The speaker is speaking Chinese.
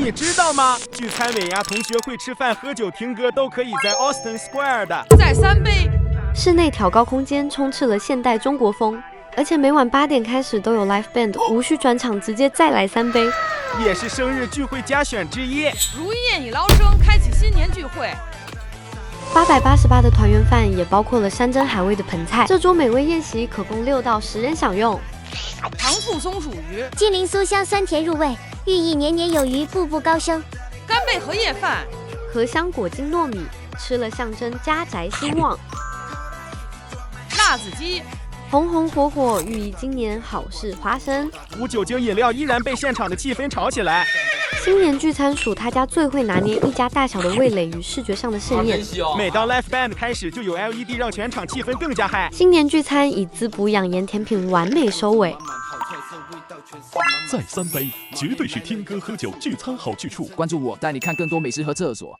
你知道吗？聚餐尾牙、同学会吃饭、喝酒、听歌都可以在 Austin Square 的。再3杯。室内挑高空间充斥了现代中国风，而且每晚8点开始都有 live band， 无需转场，直接再来3杯。也是生日聚会加选之一。如夜已捞生，开启新年聚会。888的团圆饭也包括了山珍海味的盆菜，这桌美味宴席可供6到10人享用。糖醋松鼠鱼，金鳞酥香酸甜入味，寓意年年有余，步步高升。干贝荷叶饭，荷香果筋糯米，吃了象征家宅兴旺。辣子鸡，红红火火，寓意今年好事发生。无酒精饮料依然被现场的气氛炒起来。新年聚餐属他家最会拿捏一家大小的味蕾与视觉上的盛宴。每当 live band 开始，就有 LED 让全场气氛更加嗨。新年聚餐以滋补养颜甜品完美收尾。再3杯，绝对是听歌喝酒聚餐好去处。关注我，带你看更多美食和厕所。